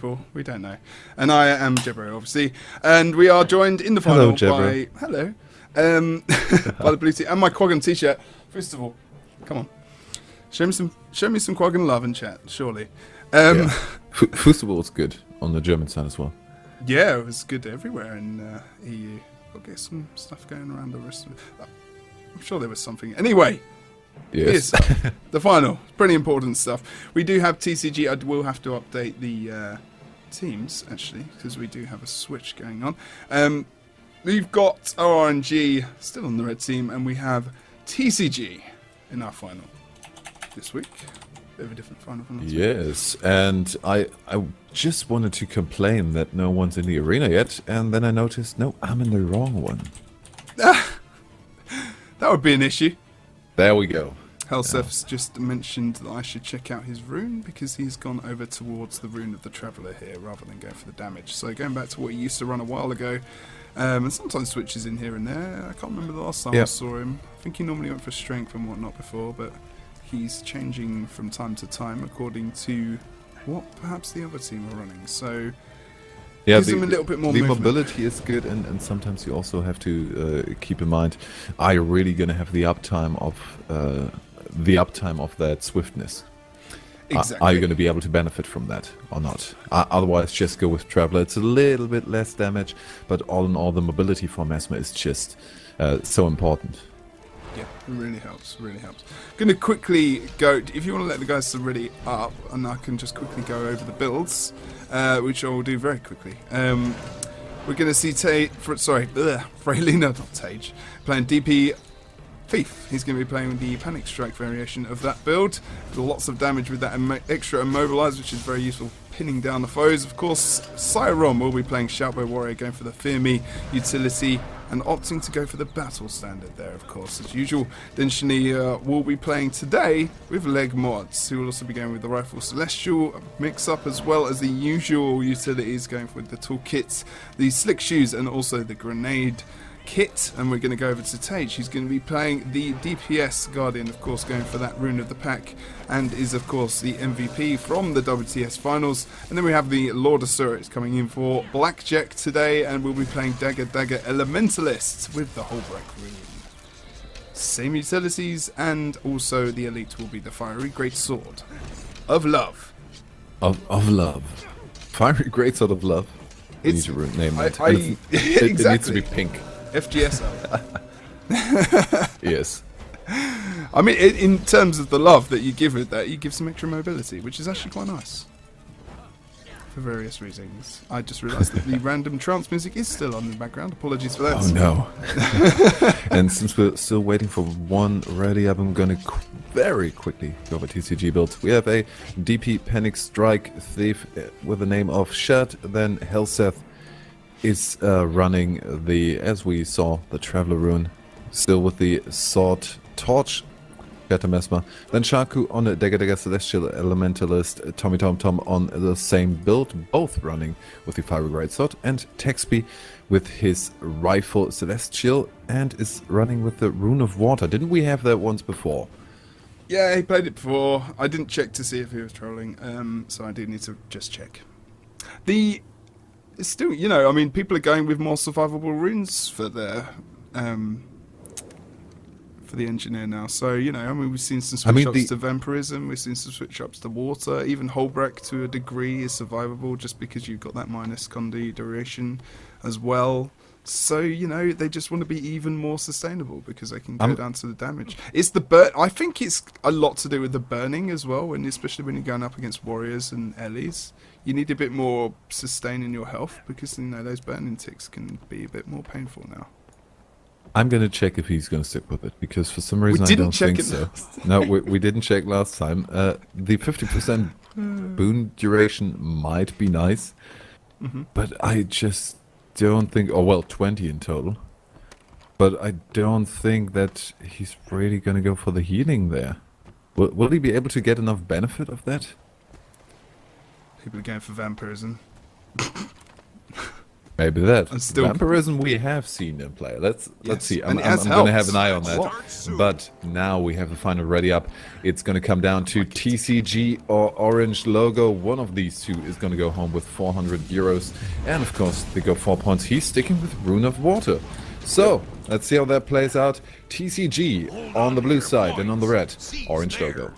We don't know. And I am Jebro, obviously. And we are joined in the final by by the blue team and my Quaggan t-shirt. First of all, come on. Show me some Quaggan love in chat, surely. First of all, it's good on the German side as well. Yeah, it was good everywhere in EU. We'll get some stuff going around the rest of it. I'm sure there was something. Anyway. Yes. The final. Pretty important stuff. We do have TCG. I will have to update the teams, actually, because we do have a switch going on. We've got oRNG still on the red team, and we have TCG in our final this week. Bit of a different final from last week. Yes, and I just wanted to complain that no one's in the arena yet, and then I noticed, no, I'm in the wrong one. That would be an issue. There we go. Helsef's just mentioned that I should check out his rune because he's gone over towards the rune of the Traveller here rather than going for the damage. So going back to what he used to run a while ago, and sometimes switches in here and there. I can't remember the last time I saw him. I think he normally went for strength and whatnot before, but he's changing from time to time according to what perhaps the other team are running. So yeah, gives him a little bit more movement. Mobility is good, and sometimes you also have to keep in mind, are you really going to have the uptime of that swiftness? Exactly. Are you going to be able to benefit from that or not? Otherwise, just go with Traveller. It's a little bit less damage, but all in all, the mobility for Mesmer is just so important. Yeah, it really helps, really helps. Going to quickly go, if you want to let the guys ready up, and I can just quickly go over the builds, which I will do very quickly. We're going to see Freylina, not Tage, playing DP Thief. He's going to be playing with the Panic Strike variation of that build. Lots of damage with that extra Immobilize, which is very useful pinning down the foes. Of course, Cyron will be playing Shoutbow Warrior, going for the Fear Me utility, and opting to go for the Battle Standard there, of course, as usual. Then Shania will be playing today with Leg Mods, who will also be going with the Rifle Celestial mix-up, as well as the usual utilities, going with the Toolkits, the Slick Shoes, and also the Grenade kit. And we're going to go over to Tage. He's going to be playing the DPS Guardian, of course, going for that Rune of the Pack, and is of course the MVP from the WTS finals. And then we have the Lord of Surits coming in for Blackjack today, and we'll be playing Dagger Elementalist with the Holbreak Rune. Same utilities, and also the elite will be the Fiery Great Sword of Love. Of love. Fiery Great Sword of Love. We need to name it. Exactly. It needs to be pink. FGSO. Yes. I mean, in terms of the love that you give it, that you give some extra mobility, which is actually quite nice. For various reasons. I just realised that the random trance music is still on in the background. Apologies for that. Oh no. And since we're still waiting for one ready up, I'm going to very quickly go over TCG builds. We have a DP Panic Strike Thief with the name of Shad. Then Helseth is running the, as we saw, the Traveller Rune, still with the Sword Torch, Mesmer. Then Shaku on the Dagger Celestial Elementalist, Tommy Tom on the same build, both running with the Fiery Great Sword, and Texby with his Rifle Celestial and is running with the Rune of Water. Didn't we have that once before? Yeah, he played it before. I didn't check to see if he was trolling, so I do need to just check. It's still, you know, I mean, people are going with more survivable runes for their for the engineer now. So, you know, I mean, we've seen some switch-ups to Vampirism, we've seen some switch-ups to Water, even Holbreak to a degree is survivable just because you've got that minus Condi duration as well. So, you know, they just want to be even more sustainable because they can go down to the damage. It's the I think it's a lot to do with the burning as well, especially when you're going up against warriors and Ellies. You need a bit more sustain in your health because, you know, those burning ticks can be a bit more painful now. I'm going to check if he's going to stick with it because for some reason I don't think so. No, we didn't check last time. The 50% boon duration might be nice, but I just don't think, 20 in total, but I don't think that he's really going to go for the healing there. Will he be able to get enough benefit of that? People are going for Vampirism. Maybe that. And still- Vampirism we have seen in play. Let's see. I'm and it has going to have helped. an eye on that. But now we have the final ready up. It's going to come down to TCG or oRNG logo. One of these two is going to go home with 400 euros. And of course, they go 4 points. He's sticking with Rune of Water. So, let's see how that plays out. TCG on the blue side and on the red, oRNG logo.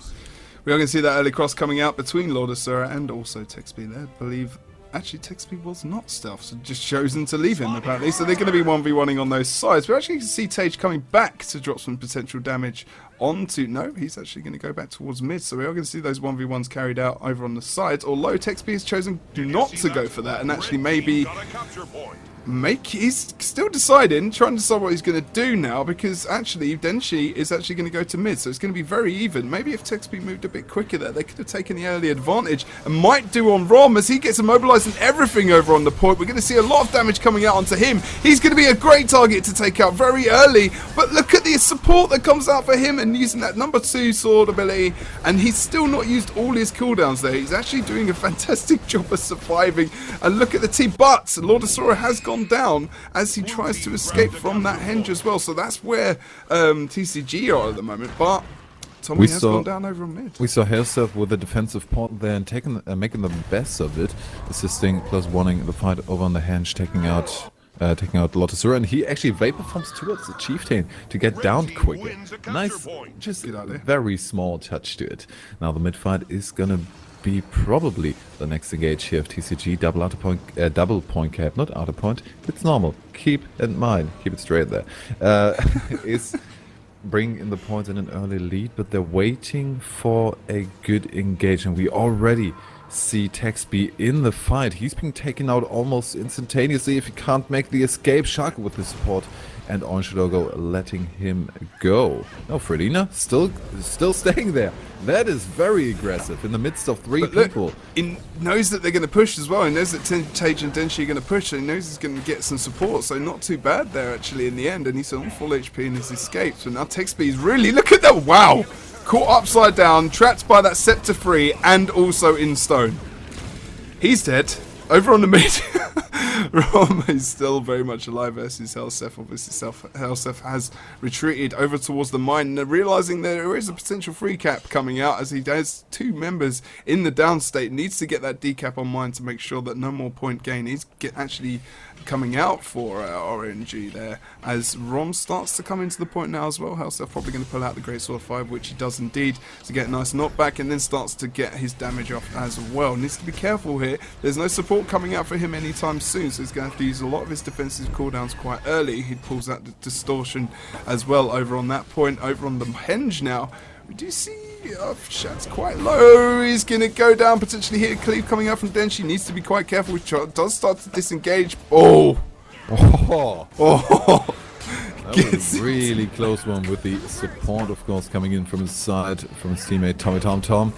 We are going to see that early cross coming out between Lord Asura and also TechSpeed there. I believe, actually, TechSpeed was not stealth, so just chosen to leave him, apparently. So they're going to be 1v1ing on those sides. We actually can see Tage coming back to drop some potential damage onto... No, he's actually going to go back towards mid. So we are going to see those 1v1s carried out over on the sides. Although TechSpeed has chosen not to go for that and actually maybe... he's still deciding, trying to decide what he's going to do now, because actually Denshi is actually going to go to mid, so it's going to be very even. Maybe if TechSpeed moved a bit quicker there, they could have taken the early advantage, and might do on Rom as he gets immobilized and everything over on the point. We're going to see a lot of damage coming out onto him. He's going to be a great target to take out very early, but look at the support that comes out for him and using that number 2 sword ability, and he's still not used all his cooldowns there. He's actually doing a fantastic job of surviving, and look at the team, but Lord Asura has gone down as he tries to escape from that henge as well. So that's where TCG are at the moment. But Tommy has gone down over on mid. We saw Hailstep with a defensive port there and making the best of it, assisting plus wanting the fight over on the henge, taking out Lotusura, and he actually vapor forms towards the chieftain to get down quicker. Nice, just very small touch to it. Now the mid fight is gonna be probably the next engage here of TCG. Double point cap, not outer point. It's normal. Keep in mind, keep it straight there. Is bring in the points in an early lead, but they're waiting for a good engage, and we already see TechSpeed in the fight. He's being taken out almost instantaneously if he can't make the escape. Shark with the support, and oRNG logo letting him go. No, Fredina still staying there. That is very aggressive in the midst of 3 people. He knows that they're going to push as well. He knows that Tage and Denshi are going to push, and he knows he's going to get some support. So not too bad there actually in the end. And he's on full HP and he's escaped. So now TechSpeed is really, look at that! Wow, caught upside down, trapped by that scepter 3, and also in stone. He's dead. Over on the mid, Rom is still very much alive versus Helsef. Obviously, Helsef has retreated over towards the mine, and realizing there is a potential free cap coming out as he has 2 members in the down state. Needs to get that decap on mine to make sure that no more point gain is actually coming out for oRNG there, as Rom starts to come into the point now as well. Helsef probably going to pull out the Great Sword 5, which he does indeed, to get a nice knockback, and then starts to get his damage off as well. Needs to be careful here. There's no support coming out for him anytime soon, so he's going to have to use a lot of his defensive cooldowns quite early. He pulls out the distortion as well over on that point. Over on the henge now, we do see Shad's quite low. He's going to go down, potentially hit a cleave coming out from Denshi. Needs to be quite careful. He does start to disengage. Oh! That was a really close one with the support, of course, coming in from his side, from his teammate Tommy Tom.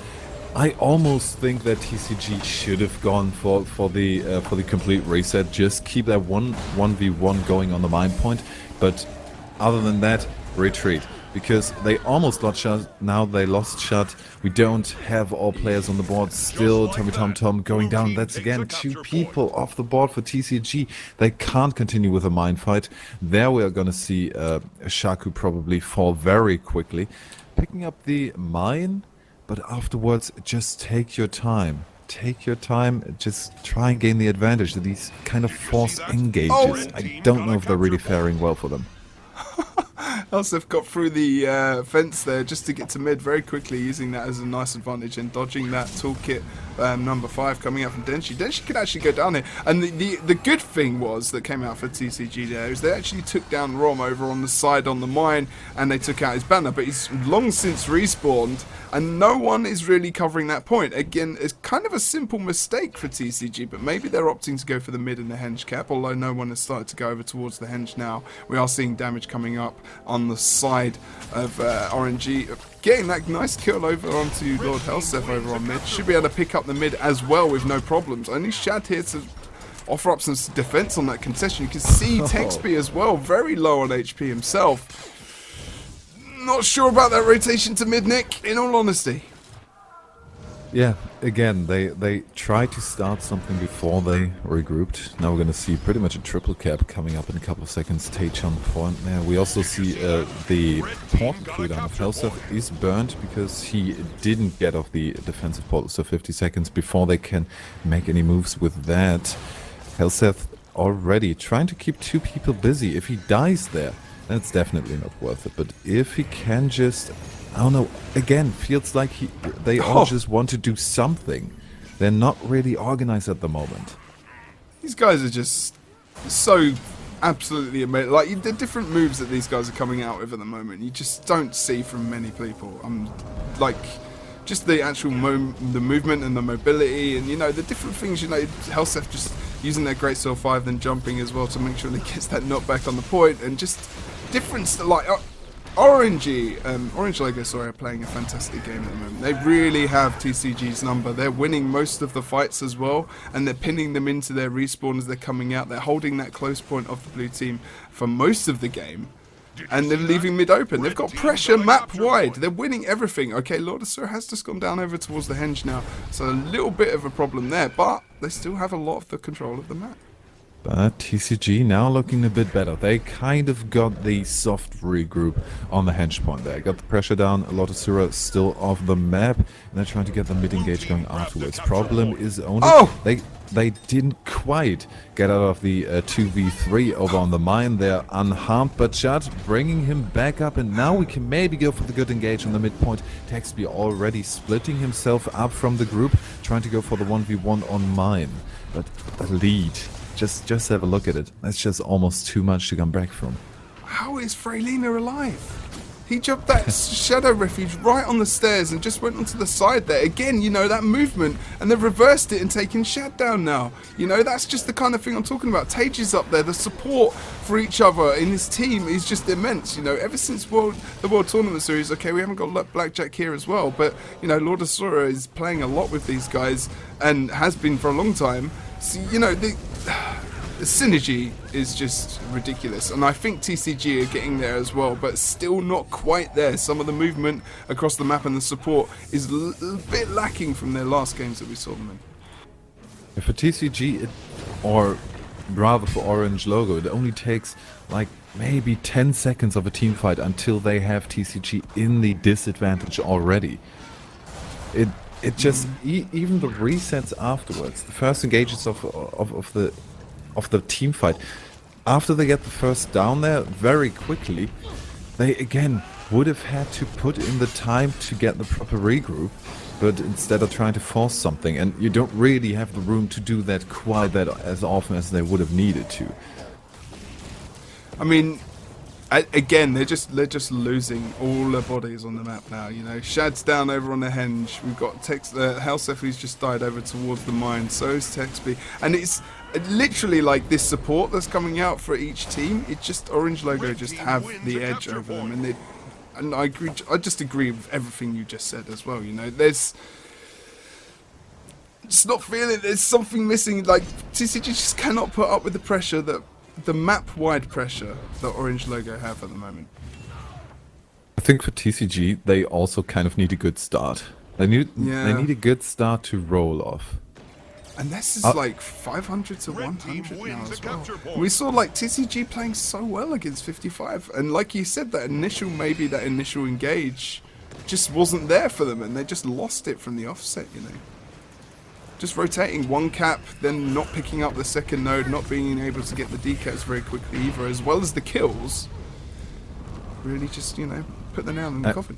I almost think that TCG should have gone for the complete reset. Just keep that 1v1 going on the mine point, but other than that, retreat. Because they almost lost shot, now they lost shot. We don't have all players on the board. Still, Tommy Tom going down. That's again 2 people off the board for TCG. They can't continue with a mine fight. There we are going to see Shaku probably fall very quickly. Picking up the mine, but afterwards, just take your time. Take your time, just try and gain the advantage of these kind of forced engages. I don't know if they're really faring well for them. Helsef got through the fence there just to get to mid very quickly, using that as a nice advantage and dodging that toolkit number 5 coming out from Denshi. Denshi could actually go down here, and the good thing was that came out for TCG there is they actually took down Rom over on the side on the mine, and they took out his banner, but he's long since respawned, and no one is really covering that point. Again, it's kind of a simple mistake for TCG, but maybe they're opting to go for the mid and the henge cap, although no one has started to go over towards the henge now. We are seeing damage coming up on the side of oRNG, getting that nice kill over onto Lord Helsef over on mid. Should be able to pick up the mid as well with no problems. Only Shad here to offer up some defense on that concession. You can see TechSpeed as well, very low on HP himself. Not sure about that rotation to mid, Nick, in all honesty. Yeah, again, they tried to start something before they regrouped. Now we're going to see pretty much a triple cap coming up in a couple of seconds. Tage on point there. We also see the portal cooldown of Helseth is burned because he didn't get off the defensive portal, so 50 seconds before they can make any moves with that. Helseth already trying to keep two people busy. If he dies there, that's definitely not worth it. But if he can just... I don't know, again, feels like they all just want to do something. They're not really organized at the moment. These guys are just so absolutely amazing. Like, the different moves that these guys are coming out with at the moment, you just don't see from many people. Like, just the actual the movement and the mobility and, you know, the different things, you know, Helseth just using their Great Sword 5, then jumping as well to make sure he gets that knockback on the point, and just difference, like... oRNG Logo, sorry, are playing a fantastic game at the moment. They really have TCG's number. They're winning most of the fights as well, and they're pinning them into their respawn as they're coming out. They're holding that close point of the blue team for most of the game, and they're leaving mid open. They've got pressure map wide. They're winning everything. Okay, Lord of Sur has just gone down over towards the henge now, so a little bit of a problem there, but they still have a lot of the control of the map. But TCG now looking a bit better. They kind of got the soft regroup on the henge point there. Got the pressure down. A lot of Sura still off the map. And they're trying to get the mid engage going afterwards. Problem is only they didn't quite get out of the 2v3 over on the mine. They're unharmed, but Chad bringing him back up, and now we can maybe go for the good engage on the midpoint. Texby already splitting himself up from the group, trying to go for the 1v1 on mine. But the lead... Just have a look at it. That's just almost too much to come back from. How is Freylina alive? He jumped that Shadow Refuge right on the stairs and just went onto the side there. Again, you know, that movement, and they've reversed it and taken Shad down now. You know, that's just the kind of thing I'm talking about. Tage is up there. The support for each other in his team is just immense. You know, ever since the World Tournament Series, okay, we haven't got Blackjack here as well, but, you know, Lord of Sora is playing a lot with these guys and has been for a long time. So, you know, the synergy is just ridiculous, and I think TCG are getting there as well, but still not quite there. Some of the movement across the map and the support is a bit lacking from their last games that we saw them in. For TCG, or rather for oRNG Logo, it only takes like maybe 10 seconds of a team fight until they have TCG in the disadvantage already. It just even the resets afterwards, the first engages of the team fight, after they get the first down there very quickly, they again would have had to put in the time to get the proper regroup, but instead of trying to force something, and you don't really have the room to do that quite that as often as they would have needed to. I mean, again, they're just losing all their bodies on the map now. You know, Shad's down over on the henge. We've got Helseth, who's just died over towards the mine. So is Texby, and it's literally like this support that's coming out for each team. It just oRNG Logo just have the edge over them, and I agree. I just agree with everything you just said as well. You know, there's just not feeling. There's something missing. Like TCG just cannot put up with the pressure that. The map-wide pressure that oRNG Logo have at the moment. I think for TCG, they also kind of need a good start. They need a good start to roll off. And this is like 500 to 100 now as well. We saw like TCG playing so well against 55, and like you said, that initial engage just wasn't there for them, and they just lost it from the offset, you know. Just rotating one cap, then not picking up the second node, not being able to get the decaps very quickly either, as well as the kills. Really just, you know, put the nail in the coffin.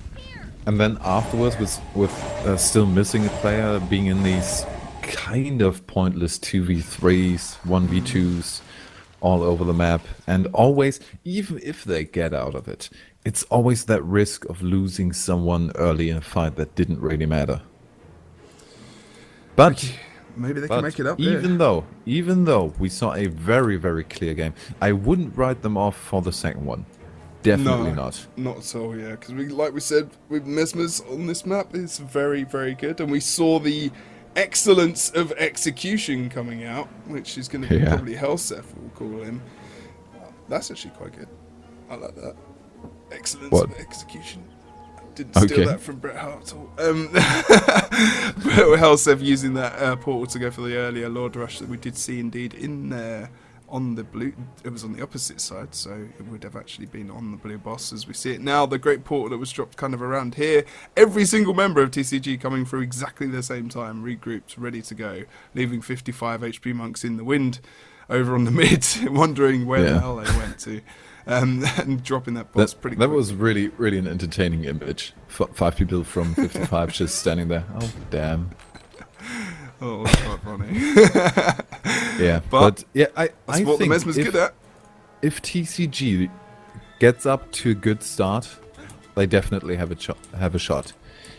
And then afterwards, with still missing a player, being in these kind of pointless 2v3s, 1v2s, all over the map, and always, even if they get out of it, it's always that risk of losing someone early in a fight that didn't really matter. But maybe they can make it up. Even though we saw a very, very clear game, I wouldn't write them off for the second one. Definitely not. Not at all. Yeah, because like we said, with Mesmer's on this map, it's very, very good, and we saw the excellence of execution coming out, which is going to be probably Helseth, we'll call him. That's actually quite good. I like that. Excellence of execution. Didn't steal that from Brett Hartle. Brett Hartle using that portal to go for the earlier Lord Rush that we did see indeed in there on the blue. It was on the opposite side, so it would have actually been on the blue boss as we see it now. The great portal that was dropped kind of around here. Every single member of TCG coming through exactly the same time, regrouped, ready to go, leaving 55 HP monks in the wind over on the mid, wondering where the hell they went to. And dropping that boss pretty quickly. That was really, really an entertaining image. 5 people from 55 just standing there. Oh, damn. Oh, it was quite funny. Yeah, but yeah, I what the think Mesmer's good at. If TCG gets up to a good start, they definitely have a shot.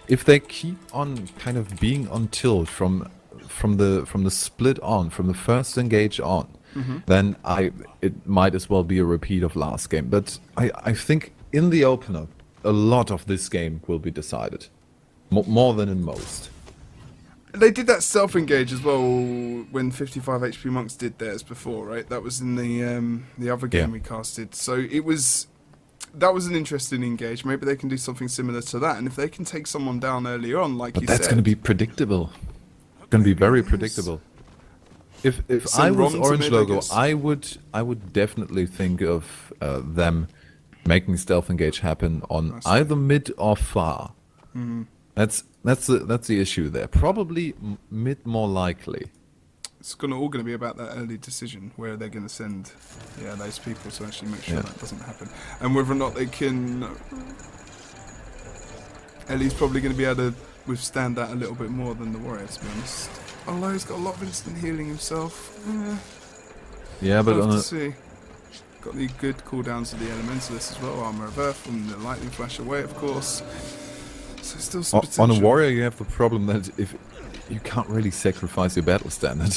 If they keep on kind of being on tilt from the split on, from the first engage on, then it might as well be a repeat of last game. But I think in the opener, a lot of this game will be decided, more than in most. They did that self-engage as well when 55 HP monks did theirs before, right? That was in the other game we casted. So that was an interesting engage. Maybe they can do something similar to that. And if they can take someone down early on, like you said, that's going to be predictable. Going to be very predictable. If I was Orange Logo, I would definitely think of them making stealth engage happen on either mid or far. That's the issue there. Probably mid more likely. It's all going to be about that early decision where they're going to send those people to actually make sure that doesn't happen, and whether or not they can. Ellie's probably going to be able to withstand that a little bit more than the warrior, to be honest. Although he's got a lot of instant healing himself. Yeah, but we'll have to see. Got the good cooldowns of the elementalist as well. Armor of Earth from the lightning flash away, of course. So still some potential. On a warrior, you have the problem that if you can't really sacrifice your battle standard.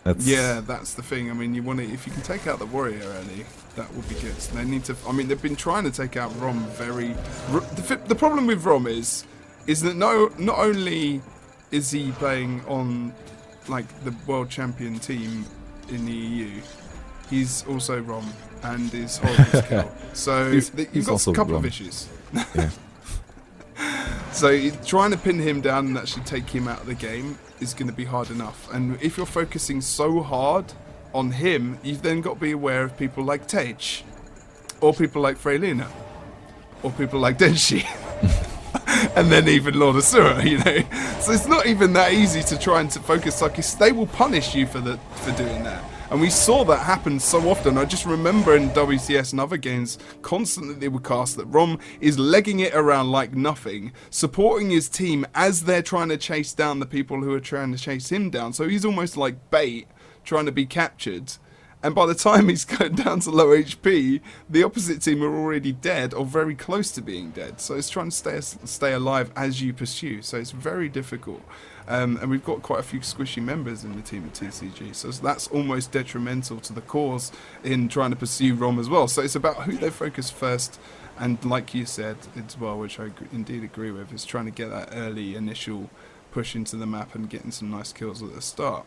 That's the thing. I mean, if you can take out the warrior early, that would be good. They need to. I mean, they've been trying to take out Rom the problem with Rom is that not only is he playing on like the world champion team in the EU, he's also Rom and is horrible to kill. So you've got a couple of issues. Yeah. So trying to pin him down and actually take him out of the game is going to be hard enough. And if you're focusing so hard on him, you've then got to be aware of people like Tej, or people like Freylina, or people like Denshi, and then even Lord Asura, So it's not even that easy to try and to focus. Like they will punish you for doing that. And we saw that happen so often. I just remember in WCS and other games, constantly they would cast that Rom is legging it around like nothing, supporting his team as they're trying to chase down the people who are trying to chase him down. So he's almost like bait, trying to be captured. And by the time he's going down to low HP, the opposite team are already dead or very close to being dead. So it's trying to stay alive as you pursue. So it's very difficult. And we've got quite a few squishy members in the team at TCG, so that's almost detrimental to the cause in trying to pursue Rom as well. So it's about who they focus first, and like you said as well, which I indeed agree with, is trying to get that early initial push into the map and getting some nice kills at the start.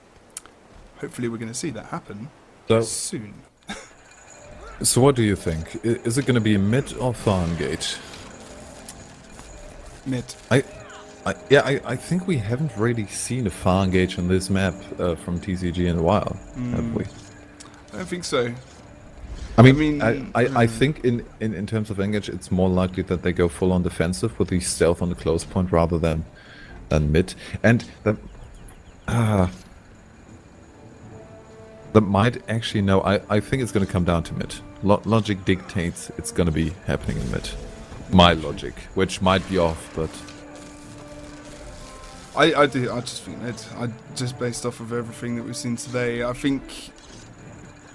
Hopefully we're going to see that happen soon. So what do you think? Is it going to be mid or far engage? Mid. I think we haven't really seen a far engage on this map from TCG in a while, have we? I don't think so. I think in terms of engage, it's more likely that they go full on defensive with the stealth on the close point rather than mid, and that might actually I think it's going to come down to mid. Logic dictates it's going to be happening in mid. My logic, which might be off, but. I just think that just based off of everything that we've seen today, I think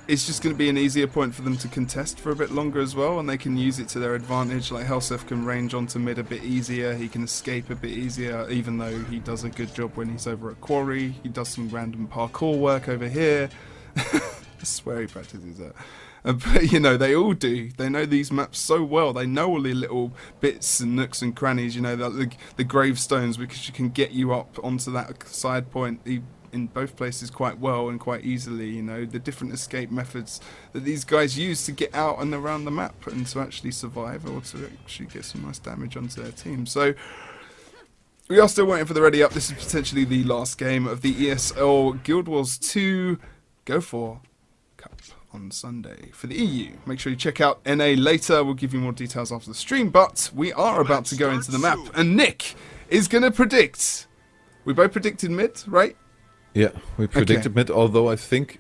it's just going to be an easier point for them to contest for a bit longer as well, and they can use it to their advantage. Like Helseth can range onto mid a bit easier, he can escape a bit easier, even though he does a good job when he's over at Quarry. He does some random parkour work over here. I swear he practices that. But, they all do. They know these maps so well. They know all the little bits and nooks and crannies, the gravestones, because you can get you up onto that side point. in both places quite well and quite easily. You know, the different escape methods that these guys use to get out and around the map and to actually survive or to actually get some nice damage onto their team. So we are still waiting for the ready up. This is potentially the last game of the ESL Go4GW2 Cup on Sunday for the EU. Make sure you check out NA later. We'll give you more details after the stream, but we are about to go into the map, and Nick is going to predict. We both predicted mid, right? Yeah, we predicted mid, although I think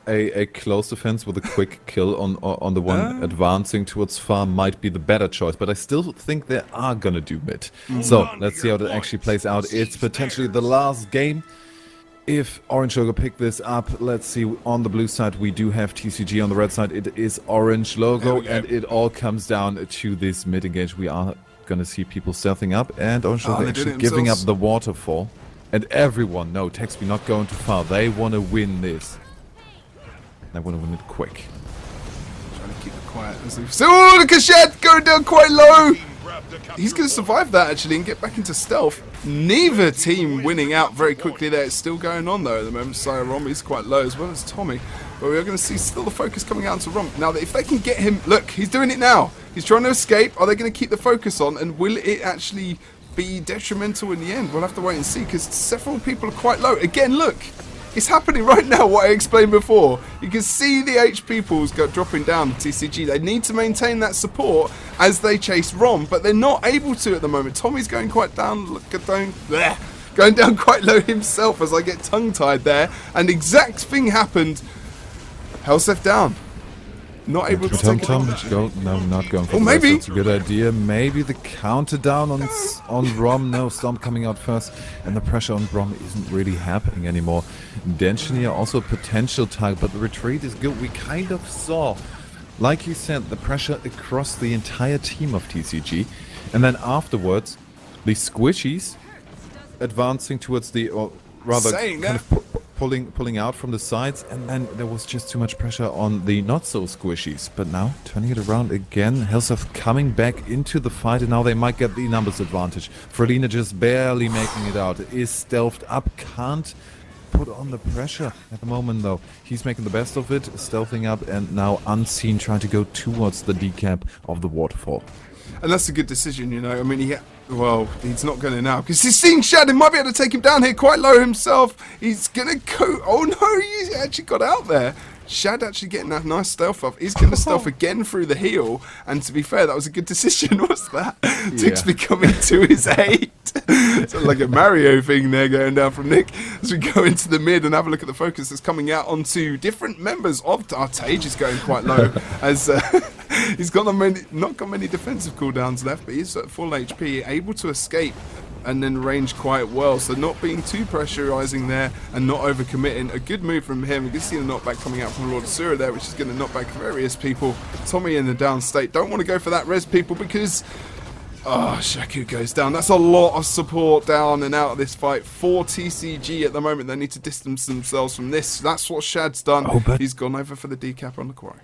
a close defense with a quick kill on the one advancing towards far might be the better choice, but I still think they are gonna do mid. So let's see how that actually plays out. It's potentially the last game. If oRNG Logo pick this up, let's see, on the blue side we do have TCG, on the red side it is oRNG Logo, and it all comes down to this mid engage. We are gonna see people stealthing up, and oRNG Logo actually giving up the waterfall. And everyone, no, text me not going too far, they wanna win this. They want to win it quick. Trying to keep it quiet. So, look at Shed going down quite low. He's going to survive that actually and get back into stealth. Neither team winning out very quickly there. It's still going on though at the moment. Rom is quite low as well as Tommy. But we are going to see still the focus coming out to Rom. Now, if they can get him... Look, he's doing it now. He's trying to escape. Are they going to keep the focus on? And will it actually be detrimental in the end? We'll have to wait and see because several people are quite low. Again, look. It's happening right now, what I explained before. You can see the HP pools dropping down TCG. They need to maintain that support as they chase Rom, but they're not able to at the moment. Tommy's going quite down, going down quite low himself as I get tongue-tied there. And the exact thing happened. Helsef down. Not able to take advantage. No, not going for maybe. That's a good idea. Maybe the counter down on Rom. No, Stomp coming out first. And the pressure on Rom isn't really happening anymore. Denchini also a potential target, but the retreat is good. We kind of saw, like you said, the pressure across the entire team of TCG. And then afterwards, the squishies advancing towards the, or rather kind of pulling out from the sides, and then there was just too much pressure on the not so squishies. But now turning it around again, Helsef coming back into the fight, and now they might get the numbers advantage. Frelina just barely making it out, is stealthed up, can't put on the pressure at the moment though. He's making the best of it, stealthing up, and now unseen trying to go towards the decap of the waterfall. And that's a good decision, you know. I mean, he's not going to now because he's seeing Shad. He might be able to take him down here quite low himself. He's going to go. Oh no, he actually got out there. Shad actually getting that nice stealth off. He's going to stealth again through the heel. And to be fair, that was a good decision, was that? Yeah. Tixby coming to his aid. It's like a Mario thing there going down from Nick. As we go into the mid and have a look at the focus that's coming out onto different members of our Tage is going quite low. As he's got not got many defensive cooldowns left, but he's at full HP, able to escape and then range quite well, so not being too pressurizing there and not overcommitting. A good move from him. You can see the knockback coming out from Lord Asura there, which is going to knock back various people. Tommy in the down state. Don't want to go for that res people because Shaku goes down. That's a lot of support down and out of this fight for TCG at the moment. They need to distance themselves from this. That's what Shad's done. He's gone over for the decap on the quarry.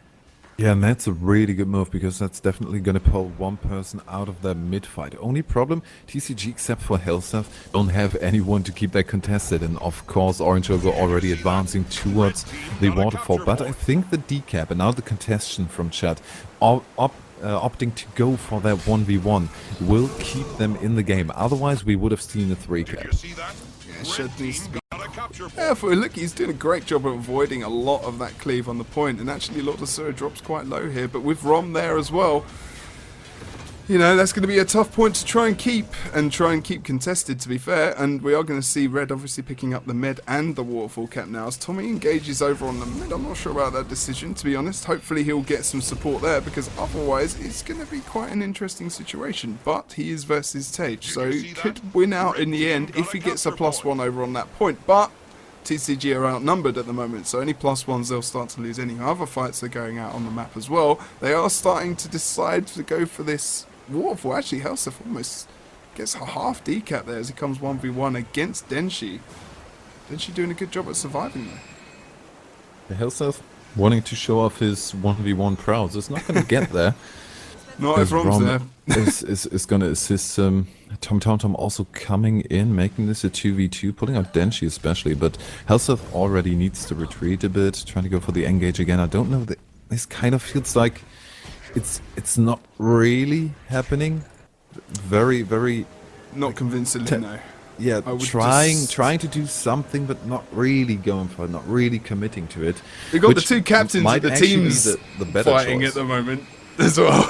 Yeah, and that's a really good move because that's definitely going to pull one person out of their mid-fight. Only problem, TCG except for Helsef don't have anyone to keep that contested, and of course oRNG Logo already advancing towards the waterfall. But I think the decap and now the contestation from chat opting to go for that 1v1 will keep them in the game. Otherwise we would have seen a 3-cap. Yeah, Shed needs to be... Yeah, look, he's doing a great job of avoiding a lot of that cleave on the point, and actually Lord Asura drops quite low here, but with Rom there as well, you know, that's going to be a tough point to try and keep contested, to be fair. And we are going to see Red obviously picking up the mid and the waterfall cap now as Tommy engages over on the mid. I'm not sure about that decision, to be honest. Hopefully he'll get some support there, because otherwise it's going to be quite an interesting situation. But he is versus Tage, so he could win out in the end if he gets a +1 over on that point. But TCG are outnumbered at the moment, so any +1s they'll start to lose. Any other fights are going out on the map as well. They are starting to decide to go for this waterfall. Actually, Helsef almost gets a half decap there as he comes 1v1 against Denshi. Denshi doing a good job at surviving there. Helsef wanting to show off his 1v1 prowess. It's not going to get there. Not if Rom's there. is going to assist Tom also coming in, making this a 2v2, pulling out Denshi especially, but Helseth already needs to retreat a bit, trying to go for the engage again. I don't know, this kind of feels like it's not really happening. Very not convincingly, no. Yeah, trying to do something, but not really going for it, not really committing to it. We've got the two captains of the teams the better fighting choice at the moment as well.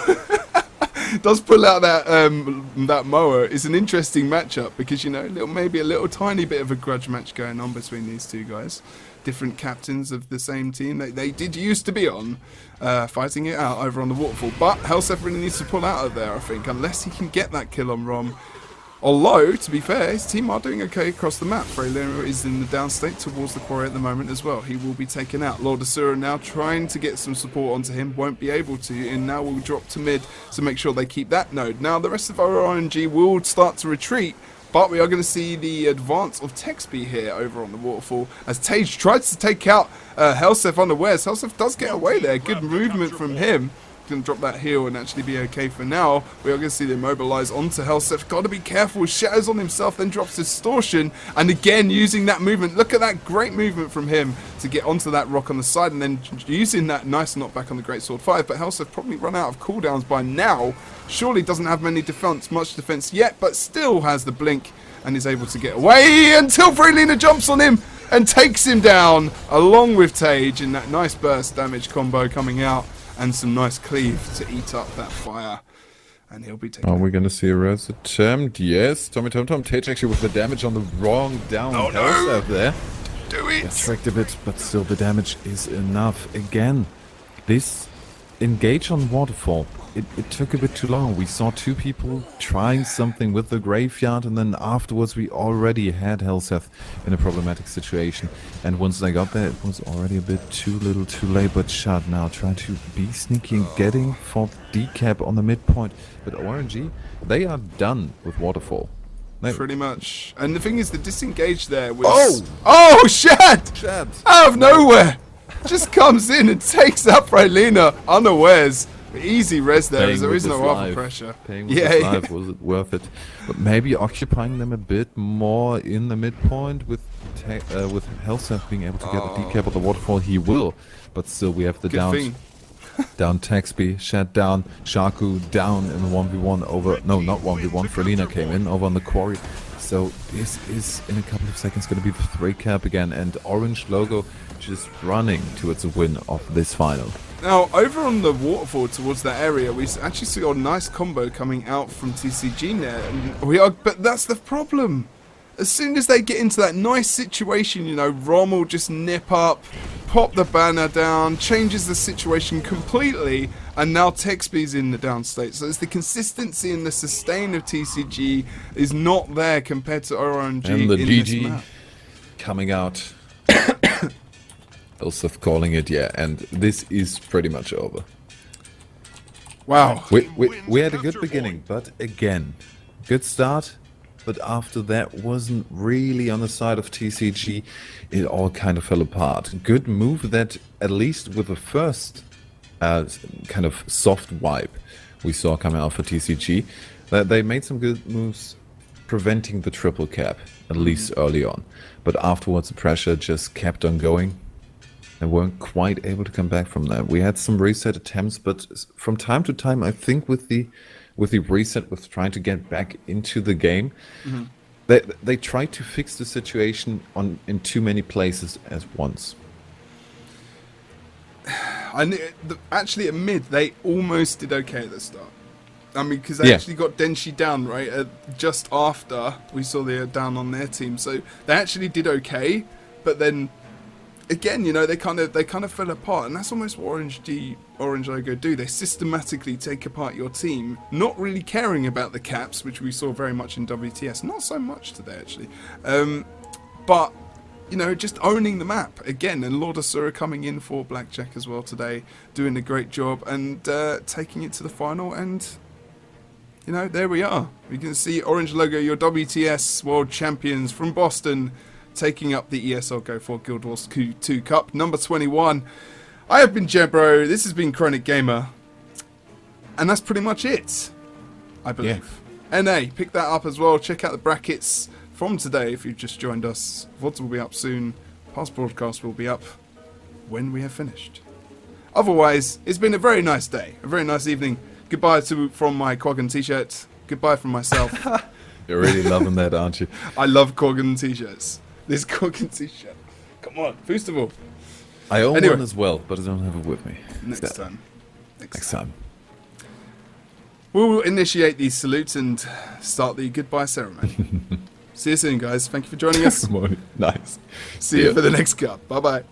Does pull out that mower. It's an interesting matchup because, you know, maybe a little tiny bit of a grudge match going on between these two guys. Different captains of the same team. They did used to be on, fighting it out over on the waterfall. But Helseth really needs to pull out of there, I think, unless he can get that kill on Rom. Although, to be fair, his team are doing okay across the map. Freylina is in the downstate towards the quarry at the moment as well. He will be taken out. Lord Asura now trying to get some support onto him. Won't be able to, and now will drop to mid to make sure they keep that node. Now, the rest of our oRNG will start to retreat, but we are going to see the advance of Texby here over on the waterfall as Tage tries to take out Helseth unawares. Helseth does get away there. Good movement from him. Going to drop that heal and actually be okay for now. We are going to see them mobilize onto Helseth. Got to be careful. Shatters on himself, then drops Distortion. And again, using that movement. Look at that great movement from him to get onto that rock on the side and then using that nice knockback on the Great Sword 5. But Helseth probably run out of cooldowns by now. Surely doesn't have much defense yet, but still has the blink and is able to get away until Freylina jumps on him and takes him down along with Tage in that nice burst damage combo coming out. And some nice cleave to eat up that fire. And he'll be taken. Are we going to see a res attempt? Yes. Tommy Tage actually with the damage on the wrong down out there. Do it! Gets tricked a bit, but still the damage is enough. Again, this engage on waterfall. It took a bit too long. We saw two people trying something with the graveyard, and then afterwards we already had Helseth in a problematic situation. And once they got there, it was already a bit too little too late. But Shad now trying to be sneaky and getting for decap on the midpoint. But oRNG, they are done with waterfall. Pretty much. And the thing is, the disengage there was... Oh, Shad! Out of nowhere! Just comes in and takes up Freylina unawares. Easy res there, as there is no other pressure. Paying with his life, was it worth it? But maybe occupying them a bit more in the midpoint with Helseth being able to get the decap of the waterfall, he will. But still, we have the down Texby, Shad down, Shaku down in the 1v1 over... No, not 1v1, Freylina came in over on the quarry. So this is, in a couple of seconds, going to be the 3 cap again, and Orange Logo just running towards a win of this final. Now, over on the waterfall towards that area, we actually saw a nice combo coming out from TCG there. And but that's the problem. As soon as they get into that nice situation, you know, Rom will just nip up, pop the banner down, changes the situation completely, and now Texby's in the downstate. So it's the consistency and the sustain of TCG is not there compared to oRNG and the in GG this map. Coming out. Helseth calling it, yeah, and this is pretty much over. Wow. We had a good beginning, but again, good start. But after that wasn't really on the side of TCG. It all kind of fell apart. Good move that, at least with the first kind of soft wipe we saw coming out for TCG, that they made some good moves preventing the triple cap, at least early on. But afterwards the pressure just kept on going. They weren't quite able to come back from that. We had some reset attempts, but from time to time, I think with the reset, with trying to get back into the game, they tried to fix the situation in too many places at once. Actually, at mid, they almost did okay at the start. I mean, because they actually got Denshi down, right? Just after we saw they down on their team. So they actually did okay, but then... Again, you know, they kind of fell apart, and that's almost what Orange Logo do. They systematically take apart your team, not really caring about the caps, which we saw very much in WTS. Not so much today, actually. But, you know, just owning the map again, and Lord Asura coming in for Blackjack as well today, doing a great job and taking it to the final. And, you know, there we are. We can see Orange Logo, your WTS World Champions from Boston, taking up the ESL Go4GW2 Cup, number 21. I have been Jebro. This has been ChroNickGamer. And that's pretty much it, I believe. NA, pick that up as well. Check out the brackets from today if you've just joined us. VODs will be up soon. Past broadcast will be up when we have finished. Otherwise, it's been a very nice day, a very nice evening. Goodbye from my Quaggan t-shirt. Goodbye from myself. You're really loving that, aren't you? I love Quaggan t-shirts. This Quaggan t-shirt. Come on, first of all. I own one as well, but I don't have it with me. Next time. Next time. We'll initiate these salutes and start the goodbye ceremony. See you soon, guys. Thank you for joining us. Nice. See you for the next cup. Bye-bye.